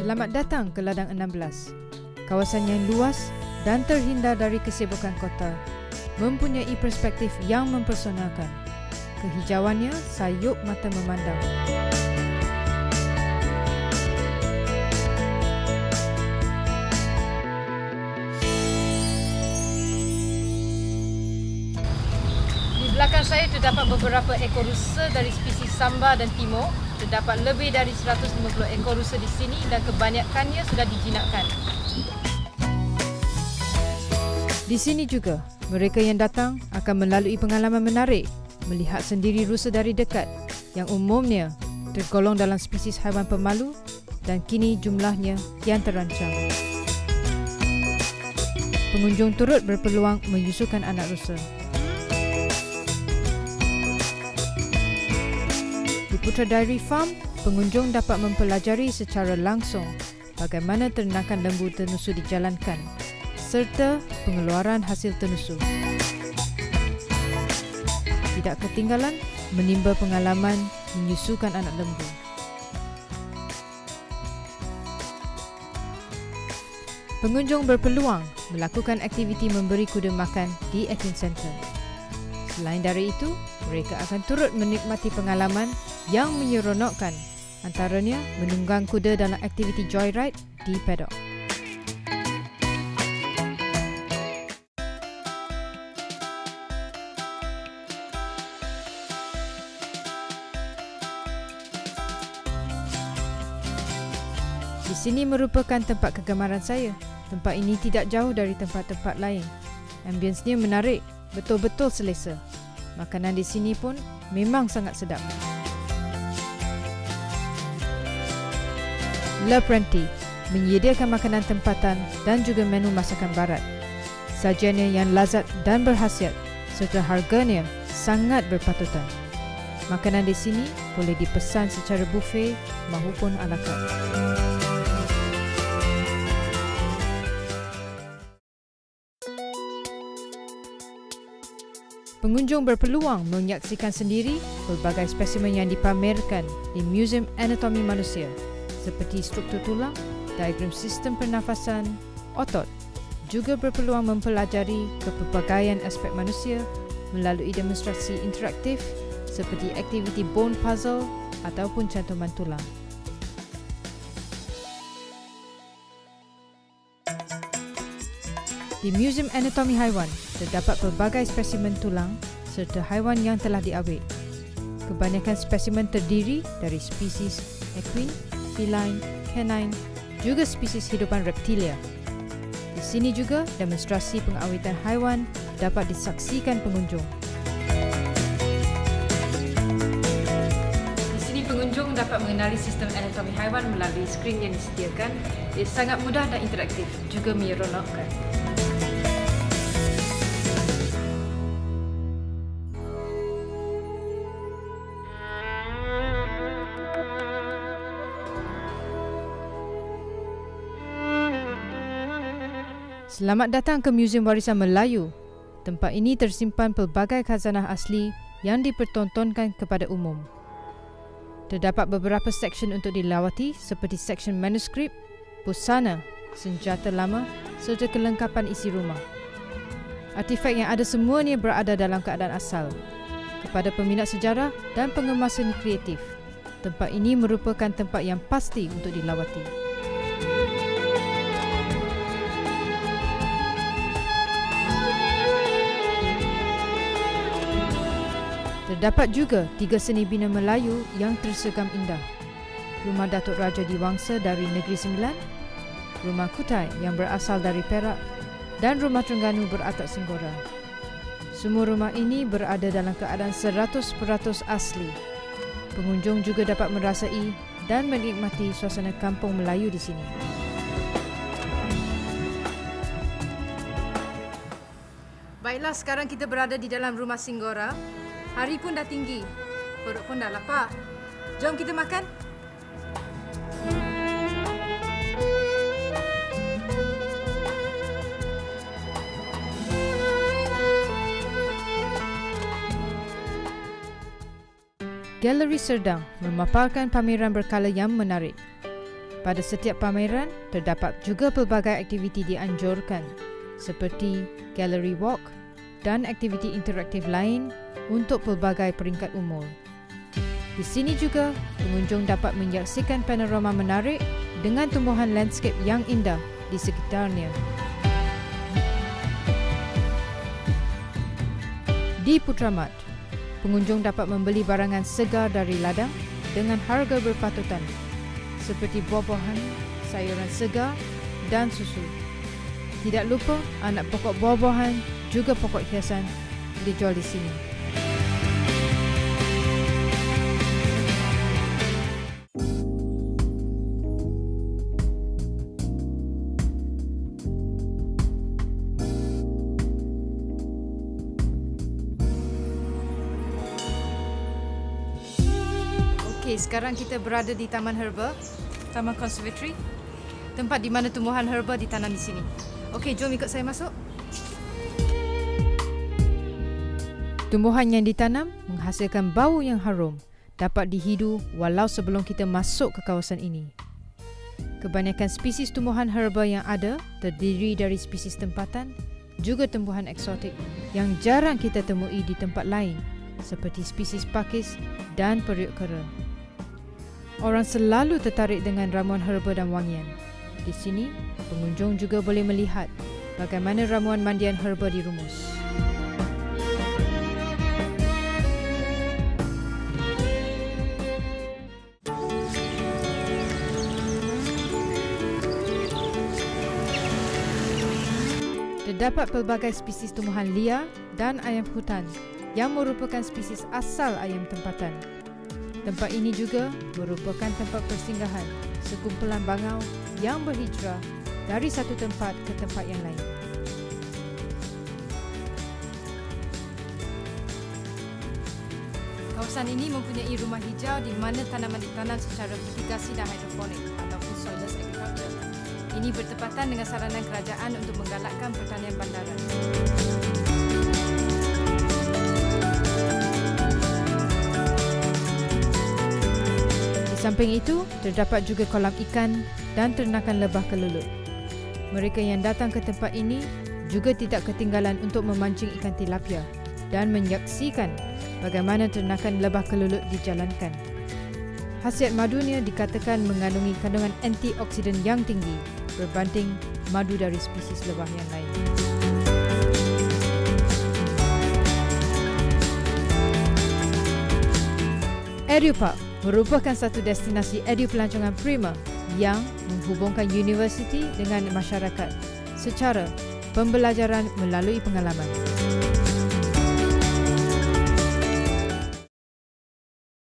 Selamat datang ke Ladang 16. Kawasan yang luas dan terhindar dari kesibukan kota, mempunyai perspektif yang mempersonalkan. Kehijauannya sayup mata memandang. Di belakang saya terdapat beberapa ekor rusa dari spesies Samba dan Timor. Terdapat lebih dari 150 ekor rusa di sini dan kebanyakannya sudah dijinakkan. Di sini juga, mereka yang datang akan melalui pengalaman menarik melihat sendiri rusa dari dekat yang umumnya tergolong dalam spesies haiwan pemalu dan kini jumlahnya kian terancam. Pengunjung turut berpeluang menyusukan anak rusa. Di Putra Dairy Farm, pengunjung dapat mempelajari secara langsung bagaimana ternakan lembu tenusu dijalankan serta pengeluaran hasil tenusu. Tidak ketinggalan menimba pengalaman menyusukan anak lembu. Pengunjung berpeluang melakukan aktiviti memberi kuda makan di Equine Center. Selain dari itu, mereka akan turut menikmati pengalaman yang menyeronokkan, antaranya menunggang kuda dalam aktiviti joyride di paddock. Di sini merupakan tempat kegemaran saya. Tempat ini tidak jauh dari tempat-tempat lain. Ambiensnya menarik, betul-betul selesa. Makanan di sini pun memang sangat sedap. Le Prenti menyediakan makanan tempatan dan juga menu masakan barat. Sajiannya yang lazat dan berkhasiat serta harganya sangat berpatutan. Makanan di sini boleh dipesan secara buffet maupun ala carte. Pengunjung berpeluang menyaksikan sendiri pelbagai spesimen yang dipamerkan di Museum Anatomi Manusia seperti struktur tulang, diagram sistem pernafasan, otot. Juga berpeluang mempelajari kepelbagaian aspek manusia melalui demonstrasi interaktif seperti aktiviti bone puzzle ataupun cantuman tulang. Di Museum Anatomi Haiwan, terdapat pelbagai spesimen tulang serta haiwan yang telah diawet. Kebanyakan spesimen terdiri dari spesies equine, feline, canine, juga spesies hidupan reptilia. Di sini juga demonstrasi pengawetan haiwan dapat disaksikan pengunjung. Di sini pengunjung dapat mengenali sistem anatomi haiwan melalui skrin yang disediakan. Ia sangat mudah dan interaktif, juga menyeronokkan. Selamat datang ke Museum Warisan Melayu. Tempat ini tersimpan pelbagai khazanah asli yang dipertontonkan kepada umum. Terdapat beberapa seksyen untuk dilawati seperti seksyen manuskrip, busana, senjata lama serta kelengkapan isi rumah. Artifak yang ada semuanya berada dalam keadaan asal. Kepada peminat sejarah dan penggemar seni kreatif, tempat ini merupakan tempat yang pasti untuk dilawati. Terdapat juga 3 seni bina Melayu yang tersekam indah. Rumah Datuk Raja Diwangsa dari Negeri Sembilan, Rumah Kutai yang berasal dari Perak dan Rumah Terengganu beratap Singgora. Semua rumah ini berada dalam keadaan 100% asli. Pengunjung juga dapat merasai dan menikmati suasana kampung Melayu di sini. Baiklah, sekarang kita berada di dalam Rumah Singgora. Hari pun dah tinggi, perut pun dah lapar. Jom kita makan. Galeri Serdang memaparkan pameran berkala yang menarik. Pada setiap pameran, terdapat juga pelbagai aktiviti dianjurkan seperti gallery walk dan aktiviti interaktif lain untuk pelbagai peringkat umur. Di sini juga, pengunjung dapat menyaksikan panorama menarik dengan tumbuhan landscape yang indah di sekitarnya. Di Putramat, pengunjung dapat membeli barangan segar dari ladang dengan harga berpatutan seperti buah-buahan, sayuran segar dan susu. Tidak lupa, anak pokok buah-buahan juga pokok hiasan dijual di sini. Okey, sekarang kita berada di Taman Herba, Taman Conservatory, tempat di mana tumbuhan herba ditanam di sini. Okey, jom ikut saya masuk. Tumbuhan yang ditanam menghasilkan bau yang harum, dapat dihidu walau sebelum kita masuk ke kawasan ini. Kebanyakan spesies tumbuhan herba yang ada terdiri dari spesies tempatan, juga tumbuhan eksotik yang jarang kita temui di tempat lain, seperti spesies pakis dan periuk kera. Orang selalu tertarik dengan ramuan herba dan wangian. Di sini, pengunjung juga boleh melihat bagaimana ramuan mandian herba dirumus. Terdapat pelbagai spesies tumbuhan liar dan ayam hutan yang merupakan spesies asal ayam tempatan. Tempat ini juga merupakan tempat persinggahan sekumpulan bangau yang berhijrah dari satu tempat ke tempat yang lain. Kawasan ini mempunyai rumah hijau di mana tanaman ditanam secara mitigasi dan hidroponik ataupun soilless agriculture. Ini bertepatan dengan saranan kerajaan untuk menggalakkan pertanian bandaran. Di samping itu, terdapat juga kolam ikan dan ternakan lebah kelulut. Mereka yang datang ke tempat ini juga tidak ketinggalan untuk memancing ikan tilapia dan menyaksikan bagaimana ternakan lebah kelulut dijalankan. Khasiat madunya dikatakan mengandungi kandungan antioksidan yang tinggi berbanding madu dari spesies lebah yang lain. EduPark merupakan satu destinasi edu pelancongan prima yang menghubungkan universiti dengan masyarakat secara pembelajaran melalui pengalaman.